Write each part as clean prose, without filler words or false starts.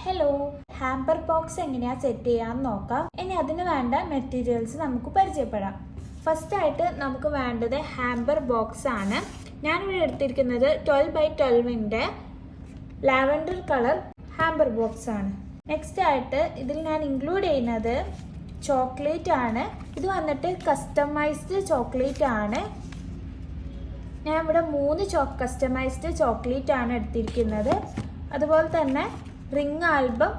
Hello, hamper box എങ്ങനെയാണ് set ചെയ്യാമെന്ന് നോക്കാം. ഇനി അതിന് വേണ്ട മെറ്റീരിയൽസ് നമുക്ക് പരിചയപ്പെടാം. ഫസ്റ്റ് ആയിട്ട് നമുക്ക് വേണ്ടത് ഹാമ്പർ ബോക്സ് ആണ്. ഞാനിവിടെ എടുത്തിരിക്കുന്നത് 12x12 lavender colour hamper box ആണ്. നെക്സ്റ്റ് ആയിട്ട് ഇതിൽ ഞാൻ ഇൻക്ലൂഡ് ചെയ്യുന്നത് ചോക്ലേറ്റ് ആണ്. ഇത് വന്നിട്ട് കസ്റ്റമൈസ്ഡ് ചോക്ലേറ്റ് ആണ്. ഞാൻ ഇവിടെ 3 കസ്റ്റമൈസ്ഡ് ചോക്ലേറ്റ് ആണ് എടുത്തിരിക്കുന്നത്. അതുപോലെ തന്നെ റിംഗ് ആൽബം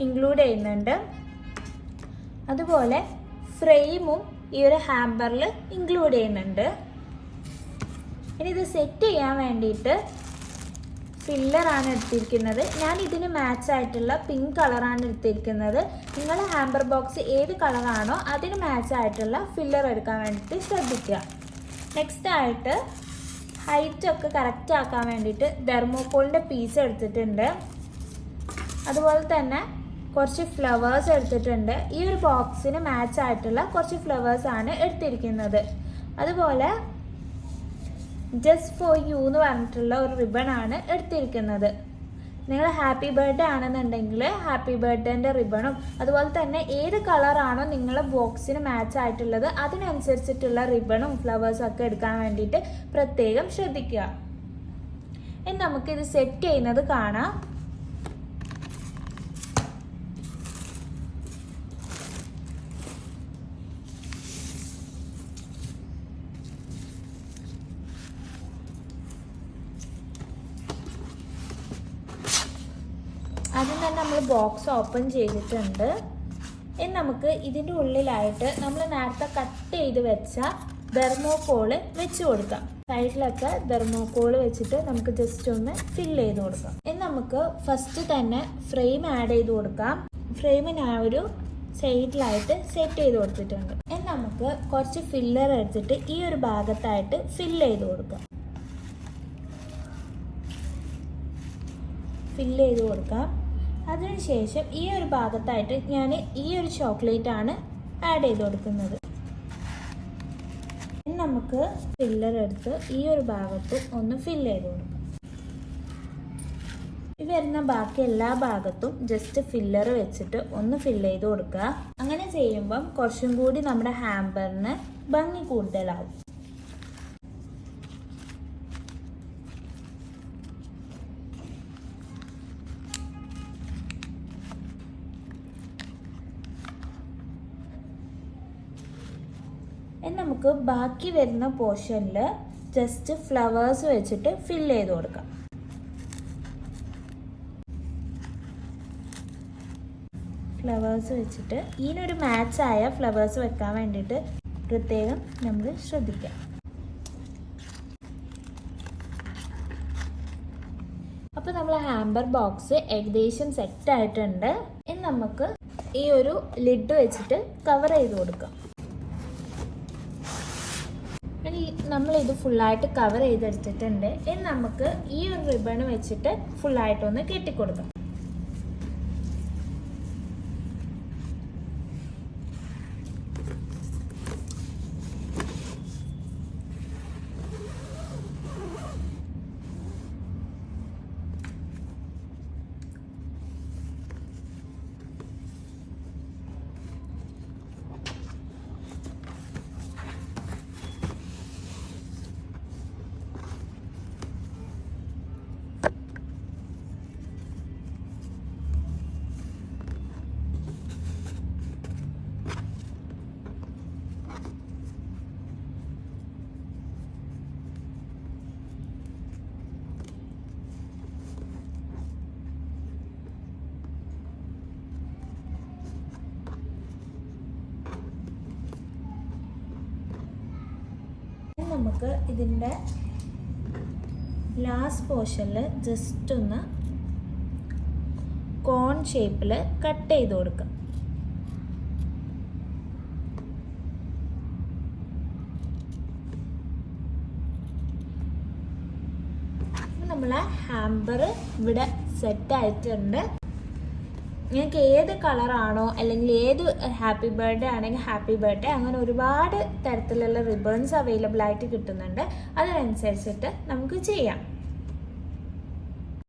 ഇൻക്ലൂഡ് ചെയ്യുന്നുണ്ട്. അതുപോലെ ഫ്രെയിമും ഈ ഒരു ഹാമ്പറിൽ ഇൻക്ലൂഡ് ചെയ്യുന്നുണ്ട്. ഇനി ഇത് സെറ്റ് ചെയ്യാൻ വേണ്ടിയിട്ട് ഫില്ലറാണ് എടുത്തിരിക്കുന്നത്. ഞാൻ ഇതിന് മാച്ച് ആയിട്ടുള്ള പിങ്ക് കളറാണ് എടുത്തിരിക്കുന്നത്. നിങ്ങൾ ഹാമ്പർ ബോക്സ് ഏത് കളറാണോ അതിന് മാച്ച് ആയിട്ടുള്ള ഫില്ലർ എടുക്കാൻ വേണ്ടിയിട്ട് ശ്രദ്ധിക്കുക. നെക്സ്റ്റ് ആയിട്ട് ഹൈറ്റ് ഒക്കെ കറക്റ്റ് ആക്കാൻ വേണ്ടിയിട്ട് തെർമോക്കോളിൻ്റെ പീസ് എടുത്തിട്ടുണ്ട്. അതുപോലെ തന്നെ കുറച്ച് ഫ്ലവേഴ്സ് എടുത്തിട്ടുണ്ട്. ഈ ഒരു ബോക്സിന് മാച്ച് ആയിട്ടുള്ള കുറച്ച് ഫ്ലവേഴ്സ് ആണ് എടുത്തിരിക്കുന്നത്. അതുപോലെ ജസ്റ്റ് ഫോർ യു എന്ന് പറഞ്ഞിട്ടുള്ള ഒരു റിബൺ ആണ് എടുത്തിരിക്കുന്നത്. നിങ്ങൾ ഹാപ്പി ബർത്ത്ഡേ ആണെന്നുണ്ടെങ്കിൽ ഹാപ്പി ബർത്ത്ഡേൻ്റെ റിബണും അതുപോലെ തന്നെ ഏത് കളറാണോ നിങ്ങളെ ബോക്സിന് മാച്ച് ആയിട്ടുള്ളത് അതിനനുസരിച്ചിട്ടുള്ള റിബണും ഫ്ലവേഴ്സും ഒക്കെ എടുക്കാൻ വേണ്ടിയിട്ട് പ്രത്യേകം ശ്രദ്ധിക്കുക. ഇനി നമുക്കിത് സെറ്റ് ചെയ്യുന്നത് കാണാം. ആദ്യം തന്നെ നമ്മൾ ബോക്സ് ഓപ്പൺ ചെയ്തിട്ടുണ്ട്. ഇനി നമുക്ക് ഇതിൻ്റെ ഉള്ളിലായിട്ട് നമ്മൾ നേരത്തെ കട്ട് ചെയ്ത് വെച്ച തെർമോക്കോള് വെച്ച് കൊടുക്കാം. സൈഡിലൊക്കെ തെർമോക്കോള് വെച്ചിട്ട് നമുക്ക് ജസ്റ്റ് ഒന്ന് ഫില്ല് ചെയ്ത് കൊടുക്കാം. ഇനി നമുക്ക് ഫസ്റ്റ് തന്നെ ഫ്രെയിം ആഡ് ചെയ്ത് കൊടുക്കാം. ഫ്രെയിമിന് ആ ഒരു സൈഡിലായിട്ട് സെറ്റ് ചെയ്ത് കൊടുത്തിട്ടുണ്ട്. ഇനി നമുക്ക് കുറച്ച് ഫില്ലർ എടുത്തിട്ട് ഈ ഒരു ഭാഗത്തായിട്ട് ഫില്ല് ചെയ്ത് കൊടുക്കാം. ഫില്ല് ചെയ്ത് കൊടുക്കാം. അതിനുശേഷം ഈ ഒരു ഭാഗത്തായിട്ട് ഞാൻ ഈ ഒരു ചോക്ലേറ്റ് ആണ് ആഡ് ചെയ്ത് കൊടുക്കുന്നത്. നമുക്ക് ഫില്ലർ എടുത്ത് ഈ ഒരു ഭാഗത്ത് ഒന്ന് ഫില്ല് ചെയ്ത് കൊടുക്കാം. ഈ വരുന്ന ബാക്കി എല്ലാ ഭാഗത്തും ജസ്റ്റ് ഫില്ലർ വെച്ചിട്ട് ഒന്ന് ഫില്ല് ചെയ്ത് കൊടുക്കുക. അങ്ങനെ ചെയ്യുമ്പം കുറച്ചും കൂടി നമ്മുടെ ഹാമ്പറിന് ഭംഗി കൂടുതലാവും. നമുക്ക് ബാക്കി വരുന്ന പോർഷനിൽ ജസ്റ്റ് ഫ്ലവേഴ്സ് വെച്ചിട്ട് ഫില്ല് ചെയ്ത് കൊടുക്കാം. ഫ്ലവേഴ്സ് വെച്ചിട്ട് ഇതിനൊരു മാച്ചായ ഫ്ലവേഴ്സ് വെക്കാൻ വേണ്ടിയിട്ട് പ്രത്യേകം നമ്മൾ ശ്രദ്ധിക്കാം. അപ്പോൾ നമ്മൾ ഹാമ്പർ ബോക്സ് ഏകദേശം സെറ്റ് ആയിട്ടുണ്ട്. ഇനി നമുക്ക് ഈ ഒരു ലിഡ് വെച്ചിട്ട് കവർ ചെയ്ത് കൊടുക്കാം. നമ്മളിത് ഫുള്ളായിട്ട് കവർ ചെയ്തെടുത്തിട്ടുണ്ട്. ഇനി നമുക്ക് ഈ ഒരു റിബൺ വെച്ചിട്ട് ഫുള്ളായിട്ടൊന്ന് കെട്ടിക്കൊടുക്കാം. നമുക്ക് ഇതിൻ്റെ ലാസ്റ്റ് പോർഷനിൽ ജസ്റ്റ് ഒന്ന് കോൺ ഷേപ്പിൽ കട്ട് ചെയ്ത് കൊടുക്കാം. നമ്മളെ ഹാമ്പർ ഇവിടെ സെറ്റ് ആയിട്ടുണ്ട്. നിങ്ങൾക്ക് ഏത് കളറാണോ അല്ലെങ്കിൽ ഏത് ഹാപ്പി ബർത്ത്ഡേ ആണെങ്കിൽ ഹാപ്പി ബർത്ത്ഡേ അങ്ങനെ ഒരുപാട് തരത്തിലുള്ള റിബൺസ് അവൈലബിൾ ആയിട്ട് കിട്ടുന്നുണ്ട്. അതിനനുസരിച്ചിട്ട് നമുക്ക് ചെയ്യാം.